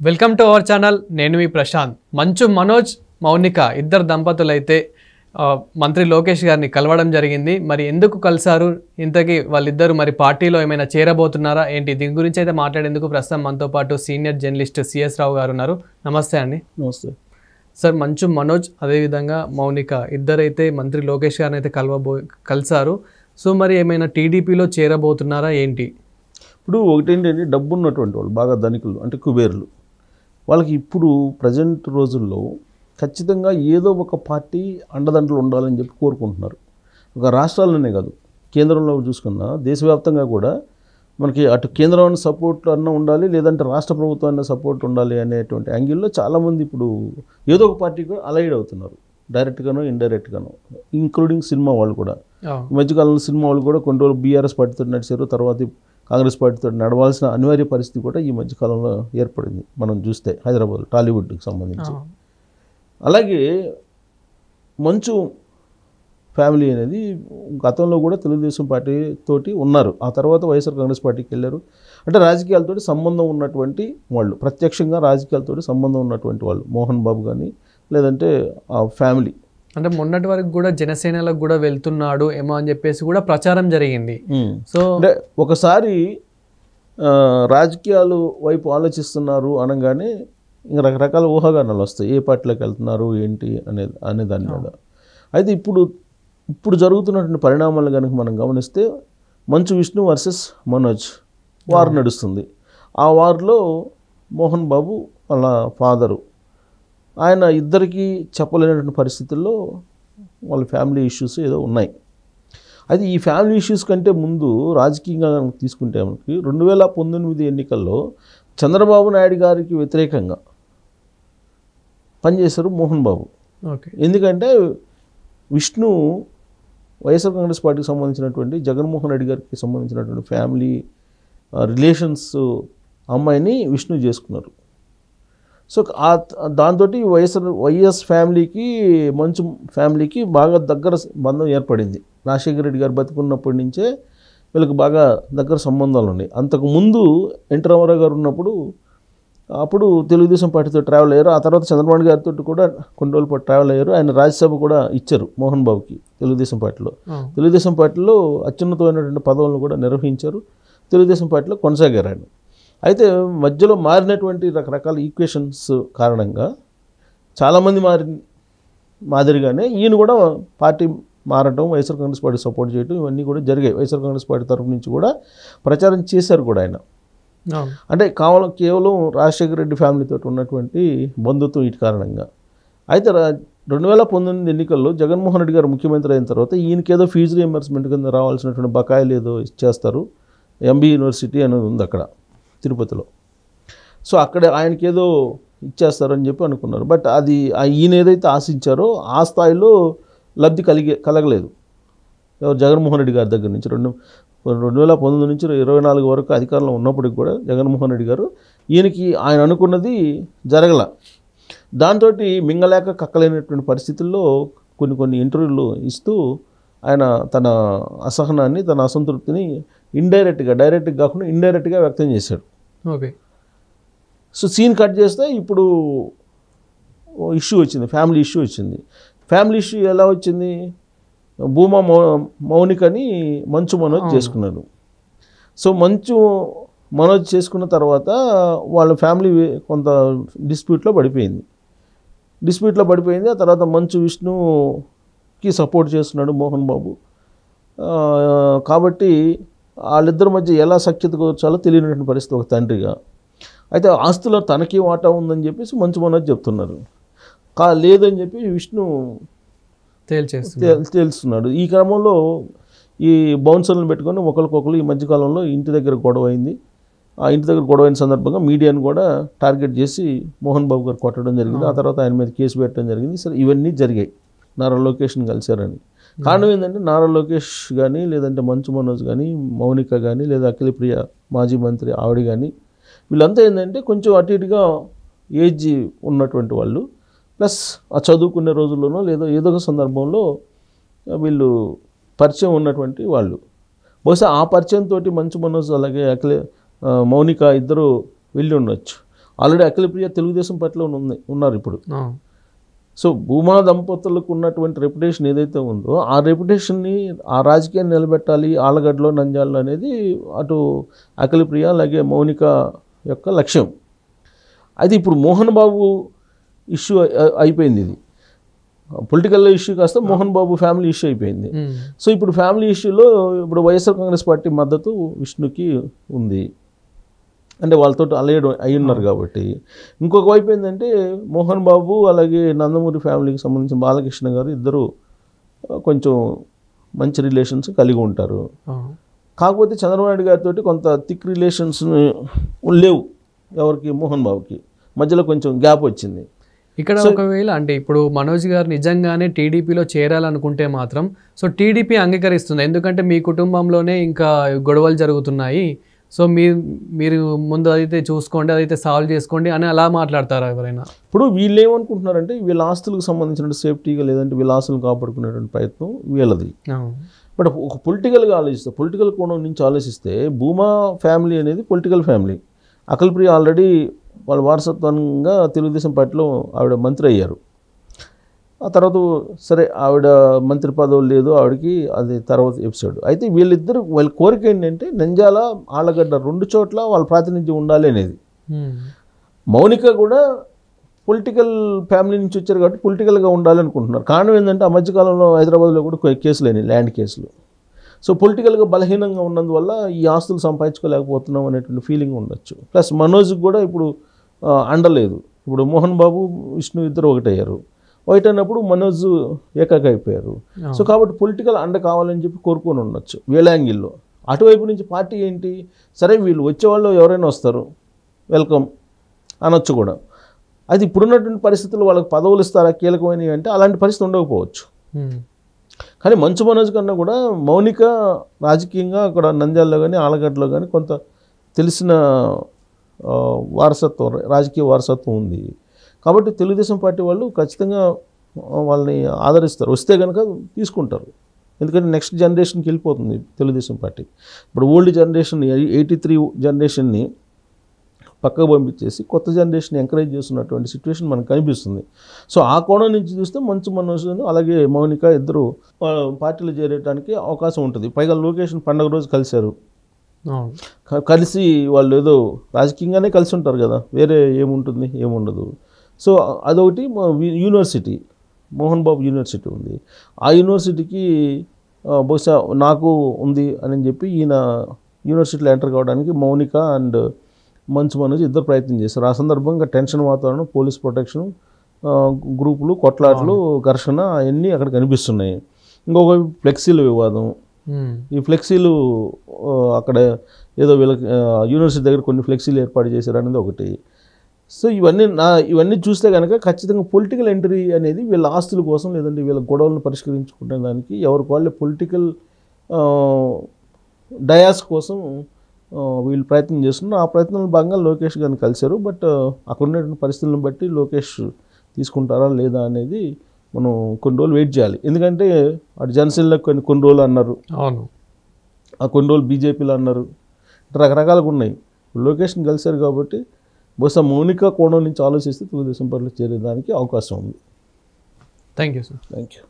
Welcome to our channel. నేను మీ ప్రశాంత్. మంచు మనోజ్, మౌనిక ఇద్దరు దంపతులైతే మంత్రి లోకేష్ గారిని కలవడం జరిగింది. మరి ఎందుకు కలిసారు, ఇంతకీ వాళ్ళిద్దరు మరి పార్టీలో ఏమైనా చేరబోతున్నారా ఏంటి, దీని గురించి అయితే మాట్లాడేందుకు ప్రస్తుతం మనతో పాటు సీనియర్ జర్నలిస్ట్ సిఎస్ రావు గారు ఉన్నారు. నమస్తే అండి. నమస్తే సార్. మంచు మనోజ్ అదేవిధంగా మౌనిక ఇద్దరైతే మంత్రి లోకేష్ గారిని అయితే కలిసారు. సో మరి ఏమైనా టీడీపీలో చేరబోతున్నారా ఏంటి? ఇప్పుడు ఒకటేంటంటే డబ్బు ఉన్నటువంటి వాళ్ళు, బాగా ధనికులు అంటే కుబేరులు, వాళ్ళకి ఇప్పుడు ప్రజెంట్ రోజుల్లో ఖచ్చితంగా ఏదో ఒక పార్టీ అండదండలు ఉండాలని చెప్పి కోరుకుంటున్నారు. ఒక రాష్ట్రాల్లోనే కాదు, కేంద్రంలో చూసుకున్నా దేశవ్యాప్తంగా కూడా మనకి అటు కేంద్రం సపోర్ట్ అన్న ఉండాలి, లేదంటే రాష్ట్ర ప్రభుత్వాన్ని సపోర్ట్ ఉండాలి అనేటువంటి యాంగిల్లో చాలామంది ఇప్పుడు ఏదో ఒక పార్టీకి అలైడ్ అవుతున్నారు, డైరెక్ట్గానో ఇండైరెక్ట్గానో, ఇంక్లూడింగ్ సినిమా వాళ్ళు కూడా. ఈ మధ్యకాలంలో సినిమా వాళ్ళు కూడా కొన్ని రోజులు బీఆర్ఎస్ పార్టీతో నడిచారు, తర్వాత కాంగ్రెస్ పార్టీతో నడవాల్సిన అనివార్య పరిస్థితి కూడా ఈ మధ్యకాలంలో ఏర్పడింది మనం చూస్తే హైదరాబాద్ టాలీవుడ్కి సంబంధించి. అలాగే మంచు ఫ్యామిలీ అనేది గతంలో కూడా తెలుగుదేశం పార్టీ తోటి ఉన్నారు, ఆ తర్వాత వైఎస్ఆర్ కాంగ్రెస్ పార్టీకి వెళ్ళారు. అంటే రాజకీయాలతో సంబంధం ఉన్నటువంటి వాళ్ళు, ప్రత్యక్షంగా రాజకీయాలతో సంబంధం ఉన్నటువంటి వాళ్ళు, మోహన్ బాబు కానీ లేదంటే ఆ ఫ్యామిలీ. అంటే మొన్నటి వరకు కూడా జనసేనలకు కూడా వెళ్తున్నాడు ఏమో అని చెప్పేసి కూడా ప్రచారం జరిగింది. సో అంటే ఒకసారి రాజకీయాలు వైపు ఆలోచిస్తున్నారు అనగానే ఇంకా రకరకాల ఊహాగానాలు వస్తాయి, ఏ పార్టీలోకి వెళ్తున్నారు ఏంటి అనే దాని మీద. అయితే ఇప్పుడు జరుగుతున్నటువంటి పరిణామాలు కనుక మనం గమనిస్తే మంచు విష్ణు వర్సెస్ మనోజ్ వార్ నడుస్తుంది. ఆ వార్లో మోహన్ బాబు వాళ్ళ ఫాదరు, ఆయన ఇద్దరికీ చెప్పలేనటువంటి పరిస్థితుల్లో వాళ్ళ ఫ్యామిలీ ఇష్యూస్ ఏదో ఉన్నాయి. అయితే ఈ ఫ్యామిలీ ఇష్యూస్ కంటే ముందు రాజకీయంగా తీసుకుంటే మనకి 2019 ఎన్నికల్లో చంద్రబాబు నాయుడు గారికి వ్యతిరేకంగా పనిచేశారు మోహన్ బాబు. ఎందుకంటే విష్ణు వైఎస్ఆర్ కాంగ్రెస్ పార్టీకి సంబంధించినటువంటి జగన్మోహన్ రెడ్డి గారికి సంబంధించినటువంటి ఫ్యామిలీ రిలేషన్స్ అమ్మాయిని విష్ణు చేసుకున్నారు. సో దాంతో వైఎస్ ఫ్యామిలీకి మంచు ఫ్యామిలీకి బాగా దగ్గర బంధం ఏర్పడింది. రాజశేఖర రెడ్డి గారు బతుకున్నప్పటి నుంచే వీళ్ళకి బాగా దగ్గర సంబంధాలు ఉన్నాయి. అంతకుముందు ఎన్టీ రామారావు గారు ఉన్నప్పుడు అప్పుడు తెలుగుదేశం పార్టీతో ట్రావెల్ అయ్యారు. ఆ తర్వాత చంద్రబాబు గారితో కూడా కొన్ని రోజుల పాటు ట్రావెల్ అయ్యారు. ఆయన రాజ్యసభ కూడా ఇచ్చారు మోహన్ బాబుకి తెలుగుదేశం పార్టీలో. తెలుగుదేశం పార్టీలో అత్యున్నతమైనటువంటి పదవులను కూడా నిర్వహించారు, తెలుగుదేశం పార్టీలో కొనసాగారు ఆయన. అయితే మధ్యలో మారినటువంటి రకరకాల ఈక్వేషన్స్ కారణంగా చాలామంది మాదిరిగానే ఈయన కూడా పార్టీ మారటం, వైఎస్ఆర్ కాంగ్రెస్ పార్టీ సపోర్ట్ చేయడం, ఇవన్నీ కూడా జరిగాయి. వైఎస్ఆర్ కాంగ్రెస్ పార్టీ తరఫు నుంచి కూడా ప్రచారం చేశారు కూడా ఆయన. అంటే కేవలం రాజశేఖర రెడ్డి ఫ్యామిలీతో ఉన్నటువంటి బంధుత్వం వీటి కారణంగా. అయితే 2019 ఎన్నికల్లో జగన్మోహన్ రెడ్డి గారు ముఖ్యమంత్రి అయిన తర్వాత ఈయనకేదో ఫీజు రీయింబర్స్మెంట్ కింద రావాల్సినటువంటి బకాయిలు ఏదో ఇచ్చేస్తారు, ఎంబీ యూనివర్సిటీ అనేది ఉంది అక్కడ తిరుపతిలో. సో అక్కడ ఆయనకి ఏదో ఇచ్చేస్తారని చెప్పి అనుకున్నారు. బట్ అది ఈయన ఏదైతే ఆశించారో ఆ స్థాయిలో లబ్ధి కలగలేదు. జగన్మోహన్ రెడ్డి గారి దగ్గర నుంచి 2019 నుంచి 2024 వరకు అధికారంలో ఉన్నప్పటికి కూడా జగన్మోహన్ రెడ్డి గారు ఈయనకి ఆయన అనుకున్నది జరగల. దాంతో మింగలేక కక్కలేనటువంటి పరిస్థితుల్లో కొన్ని ఇంటర్వ్యూలు ఇస్తూ ఆయన తన అసహనాన్ని, తన అసంతృప్తిని ఇండైరెక్ట్గా, డైరెక్ట్గా కాకుండా ఇండైరెక్ట్గా వ్యక్తం చేశాడు. ఓకే. సో సీన్ కట్ చేస్తే ఇప్పుడు ఇష్యూ వచ్చింది, ఫ్యామిలీ ఇష్యూ వచ్చింది. ఫ్యామిలీ ఇష్యూ ఎలా వచ్చింది? భూమా మౌనికని మంచు మనోజ్ చేసుకున్నాడు. సో మంచు మనోజ్ చేసుకున్న తర్వాత వాళ్ళ ఫ్యామిలీ కొంత డిస్ప్యూట్లో పడిపోయింది. ఆ తర్వాత మంచు విష్ణుకి సపోర్ట్ చేస్తున్నాడు మోహన్ బాబు. కాబట్టి వాళ్ళిద్దరి మధ్య ఎలా సఖ్యత కూర్చాలో తెలియనటువంటి పరిస్థితి ఒక తండ్రిగా. అయితే ఆస్తులో తనకి వాటా ఉందని చెప్పేసి మంచు మనోజ్ చెప్తున్నారు, లేదని చెప్పి విష్ణు తేల్చున్నాడు. ఈ క్రమంలో ఈ బౌన్సర్లను పెట్టుకొని ఒకరికొకరు ఈ మధ్యకాలంలో ఇంటి దగ్గర గొడవ అయింది. ఆ ఇంటి దగ్గర గొడవ అయిన సందర్భంగా మీడియాను కూడా టార్గెట్ చేసి మోహన్ బాబు గారు కొట్టడం జరిగింది. ఆ తర్వాత ఆయన మీద కేసు పెట్టడం జరిగింది. సరే, ఇవన్నీ జరిగాయి నారా లోకేష్ని కలిశారని. కారణం ఏంటంటే నారా లోకేష్ కానీ, లేదంటే మంచు మనోజ్ కానీ, మౌనిక కానీ, లేదా అఖిలప్రియ మాజీ మంత్రి ఆవిడ కానీ, వీళ్ళంతా ఏంటంటే కొంచెం అటు ఇటుగా ఏజ్ ఉన్నటువంటి వాళ్ళు, ప్లస్ ఆ చదువుకునే రోజుల్లోనో లేదో ఏదో ఒక సందర్భంలో వీళ్ళు పరిచయం ఉన్నటువంటి వాళ్ళు. బహుశా ఆ పరిచయంతో మంచు మనోజ్ అలాగే మౌనిక ఇద్దరు వెళ్ళి ఉండొచ్చు. ఆల్రెడీ అఖిలప్రియ తెలుగుదేశం పార్టీలో ఉన్నారు ఇప్పుడు. సో భూమా దంపతులకు ఉన్నటువంటి రెప్యుటేషన్ ఏదైతే ఉందో ఆ రెప్యుటేషన్ని, ఆ రాజకీయాన్ని నిలబెట్టాలి ఆళ్ళగడ్డలో, నంద్యాలలో అనేది అటు అఖిలప్రియ అలాగే మౌనిక యొక్క లక్ష్యం. అది ఇప్పుడు మోహన్ బాబు ఇష్యూ అయిపోయింది. ఇది పొలిటికల్ ఇష్యూ కాస్త మోహన్ బాబు ఫ్యామిలీ ఇష్యూ అయిపోయింది. సో ఇప్పుడు ఫ్యామిలీ ఇష్యూలో ఇప్పుడు వైఎస్ఆర్ కాంగ్రెస్ పార్టీ మద్దతు విష్ణుకి ఉంది, అంటే వాళ్ళతో అలయడం అయి ఉన్నారు కాబట్టి. ఇంకొక వైపు ఏంటంటే మోహన్ బాబు అలాగే నందమూరి ఫ్యామిలీకి సంబంధించిన బాలకృష్ణ గారు ఇద్దరు కొంచెం మంచి రిలేషన్స్ కలిగి ఉంటారు. కాకపోతే చంద్రబాబు నాయుడు గారితో కొంత థిక్ రిలేషన్స్ లేవు ఎవరికి, మోహన్ బాబుకి మధ్యలో కొంచెం గ్యాప్ వచ్చింది. ఇక్కడ ఒకవేళ అంటే ఇప్పుడు మనోజ్ గారు నిజంగానే టీడీపీలో చేరాలనుకుంటే మాత్రం సో టీడీపీ అంగీకరిస్తుంది, ఎందుకంటే మీ కుటుంబంలోనే ఇంకా గొడవలు జరుగుతున్నాయి, సో మీరు ముందు అదైతే చూసుకోండి, అదైతే సాల్వ్ చేసుకోండి అని అలా మాట్లాడతారా ఎవరైనా? ఇప్పుడు వీళ్ళు ఏమనుకుంటున్నారంటే వీళ్ళ ఆస్తులకు సంబంధించిన సేఫ్టీగా లేదంటే వీళ్ళ ఆస్తులను కాపాడుకునేటువంటి ప్రయత్నం వీళ్ళది. బట్ ఒక పొలిటికల్గా ఆలోచిస్తే, పొలిటికల్ కోణం నుంచి ఆలోచిస్తే భూమా ఫ్యామిలీ అనేది పొలిటికల్ ఫ్యామిలీ. అఖిలప్రియ ఆల్రెడీ వాళ్ళ వారసత్వంగా తెలుగుదేశం పార్టీలో ఆవిడ మంత్రి అయ్యారు. ఆ తర్వాత సరే ఆవిడ మంత్రి పదవులు లేదు ఆవిడకి, అది తర్వాత ఎపిసోడ్. అయితే వీళ్ళిద్దరు వాళ్ళ కోరిక ఏంటంటే నంద్యాల, ఆళ్ళగడ్డ రెండు చోట్ల వాళ్ళ ప్రాతినిధ్యం ఉండాలి అనేది. మౌనిక కూడా పొలిటికల్ ఫ్యామిలీ నుంచి వచ్చారు కాబట్టి పొలిటికల్గా ఉండాలి అనుకుంటున్నారు. కారణం ఏంటంటే ఆ మధ్యకాలంలో హైదరాబాద్లో కూడా కేసులు అయినాయి, ల్యాండ్ కేసులు. సో పొలిటికల్గా బలహీనంగా ఉన్నందువల్ల ఈ ఆస్తులు సంపాదించుకోలేకపోతున్నాం అనేటువంటి ఫీలింగ్ ఉండొచ్చు. ప్లస్ మనోజ్కి కూడా ఇప్పుడు అండలేదు. ఇప్పుడు మోహన్ బాబు, విష్ణు ఇద్దరు ఒకటయ్యారు. వైట్ అయినప్పుడు మనోజ్ ఏకాకి అయిపోయారు. సో కాబట్టి పొలిటికల్ అండ కావాలని చెప్పి కోరుకొని ఉండొచ్చు వీళ్ళ యాంగిల్లో. అటువైపు నుంచి పార్టీ ఏంటి, సరే వీళ్ళు వచ్చేవాళ్ళు ఎవరైనా వస్తారు, వెల్కమ్ అనొచ్చు కూడా. అది ఇప్పుడున్నటువంటి పరిస్థితుల్లో వాళ్ళకి పదవులు ఇస్తారా కీలకమైనవి అంటే అలాంటి పరిస్థితి ఉండకపోవచ్చు. కానీ మంచు మనోజ్ కన్నా కూడా మౌనిక రాజకీయంగా అక్కడ నంద్యాలలో కానీ ఆళ్ళగడ్డలో కానీ కొంత తెలిసిన వారసత్వం, రాజకీయ వారసత్వం ఉంది. కాబట్టి తెలుగుదేశం పార్టీ వాళ్ళు ఖచ్చితంగా వాళ్ళని ఆదరిస్తారు, వస్తే కనుక తీసుకుంటారు. ఎందుకంటే నెక్స్ట్ జనరేషన్కి వెళ్ళిపోతుంది తెలుగుదేశం పార్టీ. ఇప్పుడు ఓల్డ్ జనరేషన్ 83 జనరేషన్ని పక్కకు పంపించేసి కొత్త జనరేషన్ ఎంకరేజ్ చేస్తున్నటువంటి సిచ్యువేషన్ మనకు కనిపిస్తుంది. సో ఆ కోణం నుంచి చూస్తే మంచు మనోజ్ అలాగే మౌనిక ఇద్దరు పార్టీలో చేరడానికి అవకాశం ఉంటుంది. పైగా లొకేషన్ పండుగ రోజు కలిశారు, కలిసి వాళ్ళు ఏదో రాజకీయంగానే కలిసి ఉంటారు కదా, వేరే ఏముంటుంది, ఏముండదు. సో అదొకటి. యూనివర్సిటీ, మోహన్ బాబు యూనివర్సిటీ ఉంది. ఆ యూనివర్సిటీకి బహుశా నాకు ఉంది అని చెప్పి ఈయన యూనివర్సిటీలో ఎంటర్ కావడానికి మౌనిక అండ్ మంచు మనోజ్ ఇద్దరు ప్రయత్నం చేశారు. ఆ సందర్భంగా టెన్షన్ వాతావరణం, పోలీస్ ప్రొటెక్షన్, గ్రూపులు, కొట్లాట్లు, ఘర్షణ అవన్నీ అక్కడ కనిపిస్తున్నాయి. ఇంకొక ఫ్లెక్సీల వివాదం. ఈ ఫ్లెక్సీలు అక్కడ ఏదో వీళ్ళకి యూనివర్సిటీ దగ్గర కొన్ని ఫ్లెక్సీలు ఏర్పాటు చేశారు అనేది ఒకటి. సో ఇవన్నీ చూస్తే కనుక ఖచ్చితంగా పొలిటికల్ ఎంట్రీ అనేది వీళ్ళ ఆస్తుల కోసం లేదంటే వీళ్ళ గొడవలను పరిష్కరించుకునే దానికి ఎవరికి వాళ్ళే పొలిటికల్ డయాస్ కోసం వీళ్ళు ప్రయత్నం చేస్తున్నారు. ఆ ప్రయత్నంలో భాగంగా లోకేష్ గారిని కలిశారు. బట్ అక్కడ ఉన్నటువంటి పరిస్థితులను బట్టి లోకేష్ తీసుకుంటారా లేదా అనేది మనం కొన్ని రోజులు వెయిట్ చేయాలి. ఎందుకంటే అటు జనసేనలో కొన్ని రోజులు అన్నారు, అవును, ఆ కొన్ని రోజులు బీజేపీలో అన్నారు, రకరకాలుగా ఉన్నాయి. లోకేష్ని కలిశారు కాబట్టి బహుశా మౌనిక కోణం నుంచి ఆలోచిస్తే తెలుగుదేశం పార్టీలో చేరేదానికి అవకాశం ఉంది. Thank you sir. Thank you.